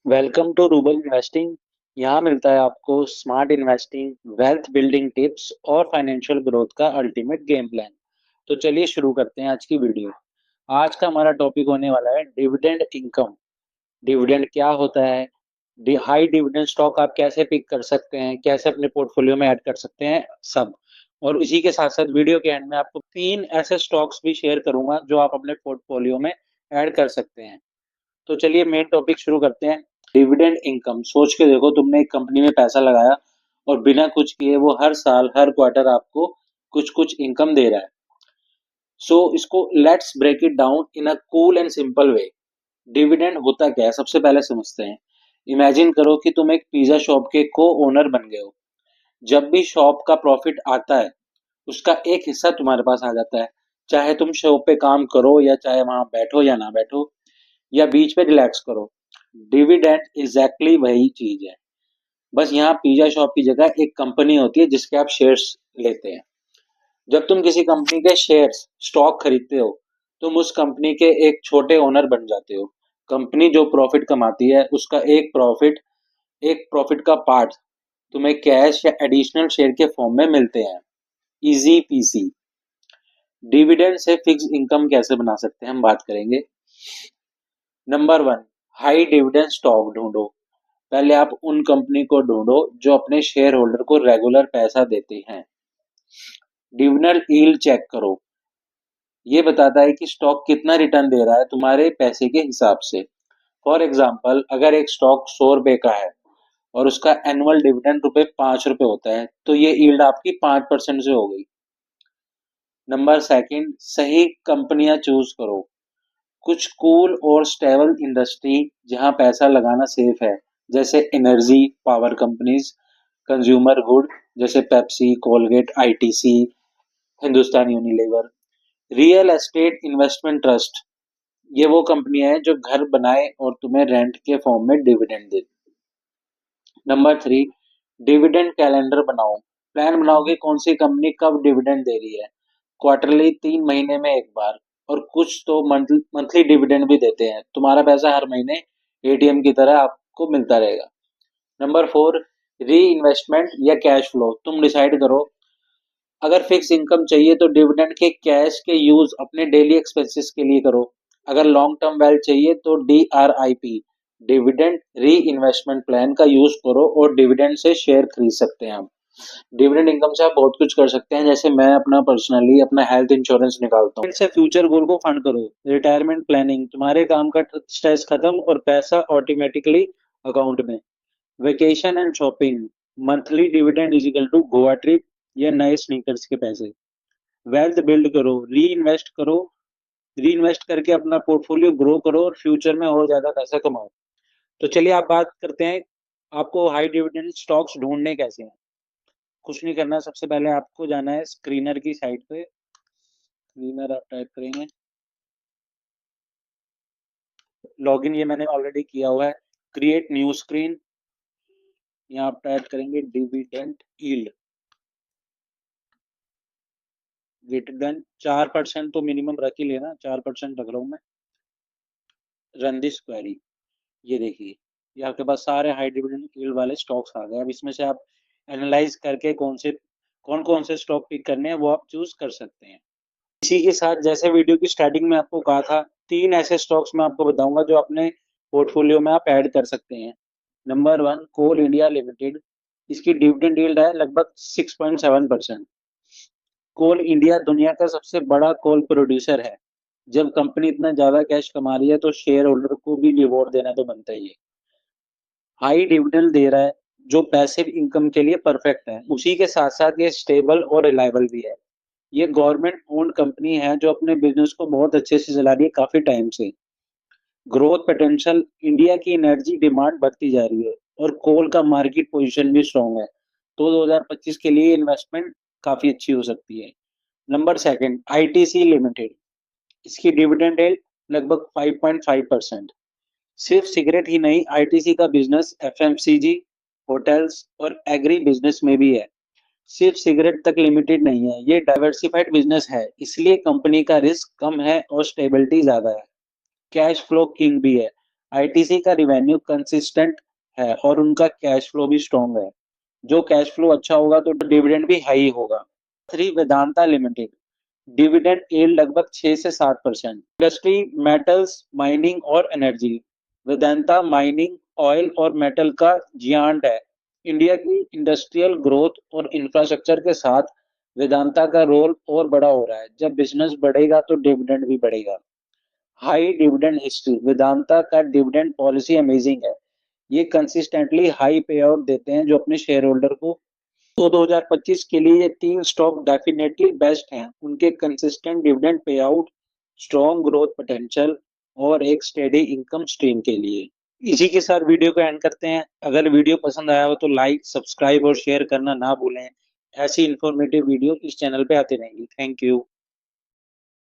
Welcome to rouble investing. यहाँ मिलता है आपको smart investing, wealth building tips और फाइनेंशियल ग्रोथ का अल्टीमेट गेम प्लान। तो चलिए शुरू करते हैं आज की वीडियो। आज का हमारा टॉपिक होने वाला है डिविडेंड इनकम। डिविडेंड क्या होता है, हाई डिविडेंड स्टॉक आप कैसे पिक कर सकते हैं, कैसे अपने पोर्टफोलियो में ऐड कर सकते हैं, सब। और इसी के साथ साथ वीडियो के एंड में आपको 3 ऐसे स्टॉक्स भी शेयर करूंगा जो आप अपने पोर्टफोलियो में ऐड कर सकते हैं। तो चलिए मेन टॉपिक शुरू करते हैं। डिविडेंड इनकम, सोच के देखो तुमने एक कंपनी में पैसा लगाया और बिना कुछ किए वो हर साल हर क्वार्टर आपको कुछ कुछ इनकम दे रहा है। सो इसको let's break it down in a cool and simple way. Dividend होता क्या है, सबसे पहले समझते हैं। इमेजिन करो कि तुम एक पिज्जा शॉप के को ओनर बन गए हो। जब भी शॉप का प्रॉफिट आता है उसका एक हिस्सा तुम्हारे पास आ जाता है। चाहे तुम शॉप पे काम करो या चाहे वहां बैठो या ना बैठो या बीच में रिलैक्स करो, डिविडेंड एग्जैक्टली वही चीज है। बस यहाँ पिज्जा शॉप की जगह एक कंपनी होती है जिसके आप शेयर्स लेते हैं। जब तुम किसी कंपनी के शेयर्स स्टॉक खरीदते हो, तुम उस कंपनी के एक छोटे ओनर बन जाते हो। कंपनी जो प्रॉफिट कमाती है उसका एक प्रॉफिट का पार्ट तुम्हें कैश या एडिशनल शेयर के फॉर्म में मिलते हैं। Easy PC. डिविडेंड से फिक्स इनकम कैसे बना सकते हैं हम बात करेंगे। Number one, high dividend stock ढूंढो। पहले आप उन कंपनी को ढूंढो जो अपने शेयर होल्डर को रेगुलर पैसा देते हैं। डिविडेंड यील्ड चेक करो। ये बताता है कि स्टॉक कितना रिटर्न दे रहा है तुम्हारे पैसे के हिसाब से। फॉर एग्जाम्पल, अगर एक स्टॉक 100 रुपए का है और उसका एनुअल डिविडेंड ₹5 होता है तो ये यील्ड आपकी 5% से हो गई। नंबर सेकंड, सही कंपनियां चूज करो। कुछ कूल और स्टेबल इंडस्ट्री जहां पैसा लगाना सेफ है, जैसे energy power companies, consumer good जैसे Pepsi Colgate ITC, Hindustan Unilever, real estate investment trust. ये वो कंपनियां हैं जो घर बनाए और तुम्हें रेंट के फॉर्म में डिविडेंड दे। नंबर थ्री, डिविडेंड कैलेंडर बनाओ। प्लान बनाओ कि कौन सी कंपनी कब डिविडेंड दे रही है। क्वार्टरली, 3 महीने में एक बार। और कुछ तो मंथली डिविडेंड भी देते हैं। तुम्हारा पैसा हर महीने एटीएम की तरह आपको मिलता रहेगा। नंबर फोर, री इन्वेस्टमेंट या कैश फ्लो। तुम डिसाइड करो, अगर फिक्स इनकम चाहिए तो डिविडेंड के कैश के यूज अपने डेली एक्सपेंसेस के लिए करो। अगर लॉन्ग टर्म वेल्थ चाहिए तो DRIP, डिविडेंड री इन्वेस्टमेंट प्लान का यूज करो और डिविडेंड से शेयर खरीद सकते हैं आप। डिविडेंड इनकम से आप बहुत कुछ कर सकते हैं, जैसे मैं अपना पर्सनली अपना हेल्थ इंश्योरेंस निकालता हूँ। इससे फ्यूचर गोल को फंड करो। रिटायरमेंट प्लानिंग, तुम्हारे काम का स्ट्रेस खत्म और पैसा ऑटोमेटिकली अकाउंट में। Vacation and shopping, monthly dividend is equal to Goa trip या नए स्नीकर्स के पैसे। वेल्थ बिल्ड करो, री इन्वेस्ट करके अपना पोर्टफोलियो ग्रो करो और फ्यूचर में और ज्यादा पैसा कमाओ। तो चलिए आप बात करते हैं, आपको हाई डिविडेंड स्टॉक्स ढूंढने कैसे हैं। कुछ नहीं करना, सबसे पहले आपको जाना है स्क्रीनर की साइट पे। स्क्रीनर आप टाइप करेंगे, लॉगिन ये मैंने ऑलरेडी किया हुआ है। क्रिएट न्यू स्क्रीन, यहाँ आप टाइप करेंगे डिविडेंड यील्ड ग्रेटर देन 4%, तो मिनिमम रख ही लेना, 4% रख रहा हूँ मैं। Run this query. ये देखिए, ये आपके पास सारे हाई डिविडेंड यील्ड वाले स्टॉक्स आ गए। अब इसमें से आप एनालाइज करके कौन कौन से स्टॉक पिक करने हैं वो आप चूज कर सकते हैं। इसी के साथ, जैसे वीडियो की स्टार्टिंग में आपको कहा था, 3 ऐसे स्टॉक्स मैं आपको बताऊंगा जो अपने पोर्टफोलियो में आप ऐड कर सकते हैं। नंबर वन, कोल इंडिया लिमिटेड। इसकी डिविडेंड यील्ड है लगभग 6.7%। कोल इंडिया दुनिया का सबसे बड़ा कोल प्रोड्यूसर है। जब कंपनी इतना ज्यादा कैश कमा रही है तो शेयर होल्डर को भी रिवॉर्ड देना तो बनता ही है। हाई डिविडेंड दे रहा है जो पैसिव इनकम के लिए परफेक्ट है। उसी के साथ साथ ये स्टेबल और रिलायबल भी है। ये गवर्नमेंट ओन्ड कंपनी है जो अपने बिजनेस को बहुत अच्छे से चला रही है काफी टाइम से। ग्रोथ पोटेंशियल, इंडिया की एनर्जी डिमांड बढ़ती जा रही है और कोल का मार्केट पोजीशन भी स्ट्रांग है, तो 2025 के लिए इन्वेस्टमेंट काफी अच्छी हो सकती है। Number second, ITC limited. इसकी डिविडेंड है लगभग 5.5%। सिर्फ सिगरेट ही नहीं, आईटीसी का बिजनेस एफएमसीजी, होटल्स और एग्री बिजनेस में भी है। सिर्फ सिगरेट तक लिमिटेड नहीं है, ये डाइवर्सिफाइड बिजनेस है, इसलिए कंपनी का रिस्क कम है और स्टेबिलिटी ज्यादा है। कैश फ्लो किंग भी है। आईटीसी का रिवेन्यू कंसिस्टेंट है और उनका कैश फ्लो भी स्ट्रॉन्ग है। जो कैश फ्लो अच्छा होगा तो डिविडेंड भी हाई होगा। 3 वेदांता लिमिटेड, डिविडेंड यील्ड लगभग 6 से 7%। इंडस्ट्री मेटल्स, माइनिंग और एनर्जी। वेदांता माइनिंग, ऑयल और मेटल का जियांट है। इंडिया की इंडस्ट्रियल ग्रोथ और इंफ्रास्ट्रक्चर के साथ वेदांता का रोल और बड़ा हो रहा है। जब बिजनेस बढ़ेगा तो डिविडेंड भी बढ़ेगा। हाई डिविडेंड हिस्ट्री, वेदांता का डिविडेंड पॉलिसी अमेजिंग है। ये कंसिस्टेंटली हाई पे आउट देते हैं जो अपने शेयर होल्डर को। तो 2025 के लिए ये 3 स्टॉक डेफिनेटली बेस्ट हैं। उनके consistent dividend pay out, strong growth potential और एक स्टेडी इनकम स्ट्रीम के लिए। इसी के साथ वीडियो को एंड करते हैं। अगर वीडियो पसंद आया हो तो लाइक, सब्सक्राइब और शेयर करना ना भूलें। ऐसी इंफॉर्मेटिव वीडियो इस चैनल पे आती रहेंगी। Thank you.